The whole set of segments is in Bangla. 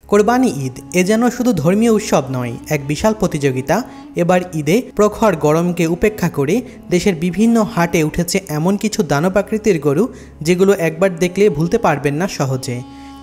কোরবানি ঈদ এ যেন শুধু ধর্মীয় উৎসব নয়, এক বিশাল প্রতিযোগিতা। এবার ঈদে প্রখর গরমকে উপেক্ষা করে দেশের বিভিন্ন হাটে উঠেছে এমন কিছু দানবাকৃতির গরু যেগুলো একবার দেখলে ভুলতে পারবেন না সহজে।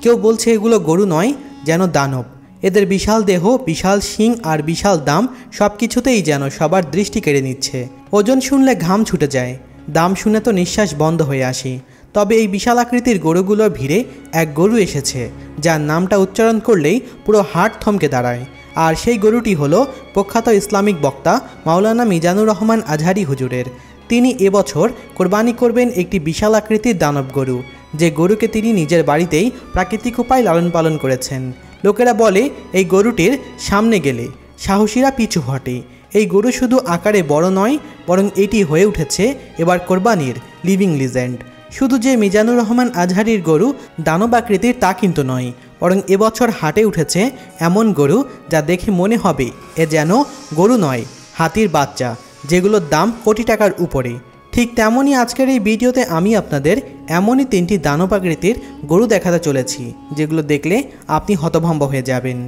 কেউ বলছে এগুলো গরু নয়, যেন দানব। এদের বিশাল দেহ, বিশাল শিং আর বিশাল দাম সব কিছুতেই যেন সবার দৃষ্টি কেড়ে নিচ্ছে। ওজন শুনলে ঘাম ছুটে যায়, দাম শুনে তো নিঃশ্বাস বন্ধ হয়ে আসে। তবে এই বিশাল আকৃতির গরুগুলোর ভিড়ে এক গরু এসেছে যার নামটা উচ্চারণ করলেই পুরো হাট থমকে দাঁড়ায়। আর সেই গরুটি হলো প্রখ্যাত ইসলামিক বক্তা মাওলানা মিজানুর রহমান আজহারি হুজুরের। তিনি এবছর কোরবানি করবেন একটি বিশাল আকৃতির দানব গরু, যে গরুকে তিনি নিজের বাড়িতেই প্রাকৃতিক উপায় লালন পালন করেছেন। লোকেরা বলে এই গরুটির সামনে গেলে সাহসীরা পিছু হটে। এই গরু শুধু আকারে বড় নয়, বরং এটি হয়ে উঠেছে এবার কোরবানির লিভিং লিজেন্ড। শুধু যে মিজানুর রহমান আজহারির গরু দানব আকৃতির তা কিন্তু নয়, বরং এবছর হাটে উঠেছে এমন গরু যা দেখে মনে হবে এ যেন গরু নয়, হাতির বাচ্চা, যেগুলোর দাম কোটি টাকার উপরে। ঠিক তেমনই আজকের এই ভিডিওতে আমি আপনাদের এমনই 3টি দানব আকৃতির গরু দেখাতে চলেছি, যেগুলো দেখলে আপনি হতভম্ব হয়ে যাবেন।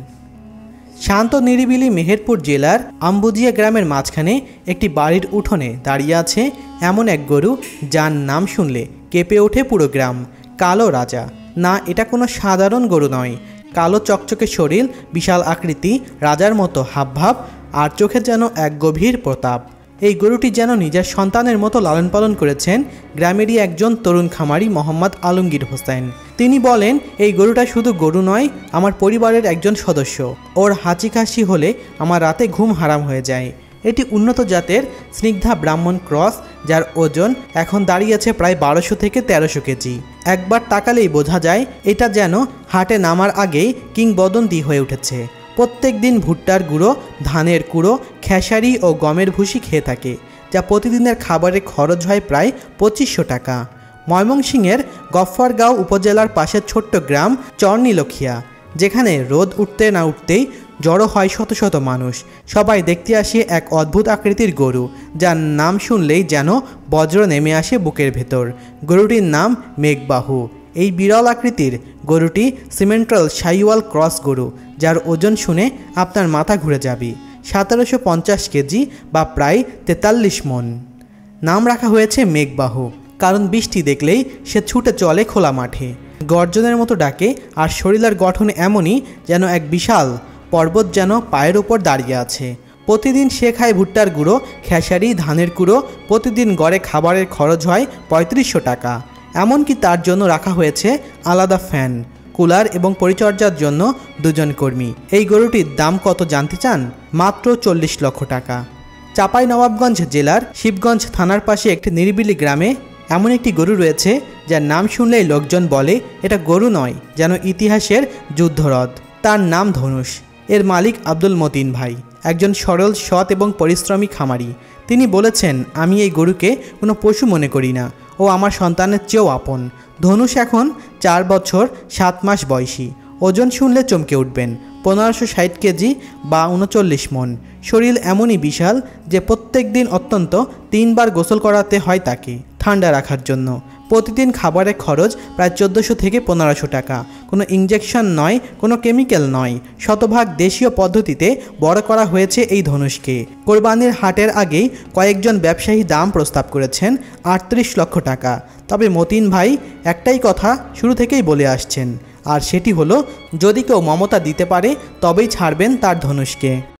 শান্ত নিরিবিলি মেহেরপুর জেলার আম্বুজিয়া গ্রামের মাঝখানে একটি বাড়ির উঠোনে দাঁড়িয়ে আছে এমন এক গরু যার নাম শুনলে কেঁপে ওঠে পুরো গ্রাম। কালো রাজা। না, এটা কোনো সাধারণ গরু নয়। কালো চকচকে শরীর, বিশাল আকৃতি, রাজার মতো হাবভাব আর চোখে যেন এক গভীর প্রতাপ। এই গরুটি যেন নিজের সন্তানের মতো লালন পালন করেছেন গ্রামেরই একজন তরুণ খামারি মোহাম্মদ আলমগীর হোসেন। তিনি বলেন, এই গরুটা শুধু গরু নয়, আমার পরিবারের একজন সদস্য। ওর হাঁচি কাশি হলে আমার রাতে ঘুম হারাম হয়ে যায়। এটি উন্নত জাতের স্নিগ্ধা ব্রাহ্মণ ক্রস, যার ওজন এখন দাঁড়িয়েছে প্রায় 1200 থেকে 1300 কেজি। একবার তাকালেই বোঝা যায় এটা যেন হাটে নামার আগেই কিংবদন্তি হয়ে উঠেছে। প্রত্যেক দিন ভুট্টার গুঁড়ো, ধানের কুড়ো, খেসারি ও গমের ভুসি খেয়ে থাকে, যা প্রতিদিনের খাবারে খরচ হয় প্রায় 2500 টাকা। ময়মনসিংহের গফ্ফরগাঁও উপজেলার পাশের ছোট্ট গ্রাম চরনীলখিয়া, যেখানে রোদ উঠতে না উঠতেই জড়ো হয় শত শত মানুষ। সবাই দেখতে আসে এক অদ্ভুত আকৃতির গরু, যার নাম শুনলেই যেন বজ্র নেমে আসে বুকের ভেতর। গরুটির নাম মেঘবাহু। এই বিরল আকৃতির গরুটি সিমেন্ট্রাল শাহিওয়াল ক্রস গরু, যার ওজন শুনে আপনার মাথা ঘুরে যাবে। 1750 কেজি বা প্রায় 43 মণ। নাম রাখা হয়েছে মেঘবাহু, কারণ বৃষ্টি দেখলেই সে ছুটে চলে খোলা মাঠে, গর্জনের মতো ডাকে। আর শরীরের গঠন এমনই যেন এক বিশাল পর্বত যেন পায়ের ওপর দাঁড়িয়ে আছে। প্রতিদিন সে খায় ভুট্টার গুঁড়ো, খেসারি, ধানের কুড়ো। প্রতিদিন গড়ে খাবারের খরচ হয় 3500 টাকা। এমনকি তার জন্য রাখা হয়েছে আলাদা ফ্যান, কুলার এবং পরিচর্যার জন্য 2 জন কর্মী। এই গরুটির দাম কত জানতে চান? মাত্র 40 লক্ষ টাকা। চাঁপাইনবাবগঞ্জ জেলার শিবগঞ্জ থানার পাশে একটি নিরিবিলি গ্রামে এমন একটি গরু রয়েছে যার নাম শুনলেই লোকজন বলে এটা গরু নয়, যেন ইতিহাসের যুদ্ধরথ। তার নাম ধনুষ। এর মালিক আব্দুল মতিন ভাই, একজন সরল, সৎ এবং পরিশ্রমী খামারি। তিনি বলেছেন, আমি এই গরুকে কোনো পশু মনে করি না, ও আমার সন্তানের চেয়েও আপন। ধনুষ এখন 4 বছর 7 মাস বয়সী। ওজন শুনলে চমকে উঠবেন, 1560 কেজি বা 39 মণ। শরীর এমনই বিশাল যে প্রত্যেক দিন অত্যন্ত 3 বার গোসল করাতে হয় তাকে ঠান্ডা রাখার জন্য। প্রতিদিন খাবারের খরচ প্রায় 1400 থেকে 1500 টাকা। কোনো ইঞ্জেকশন নয়, কোনো কেমিক্যাল নয়, শতভাগ দেশীয় পদ্ধতিতে বড় করা হয়েছে এই ধনুষকে। কোরবানির হাটের আগেই কয়েকজন ব্যবসায়ী দাম প্রস্তাব করেছেন 38 লক্ষ টাকা। তবে মতিন ভাই একটাই কথা শুরু থেকেই বলে আসছেন, আর সেটি হলো যদি কেউ মমতা দিতে পারে তবেই ছাড়বেন তার ধনুষকে।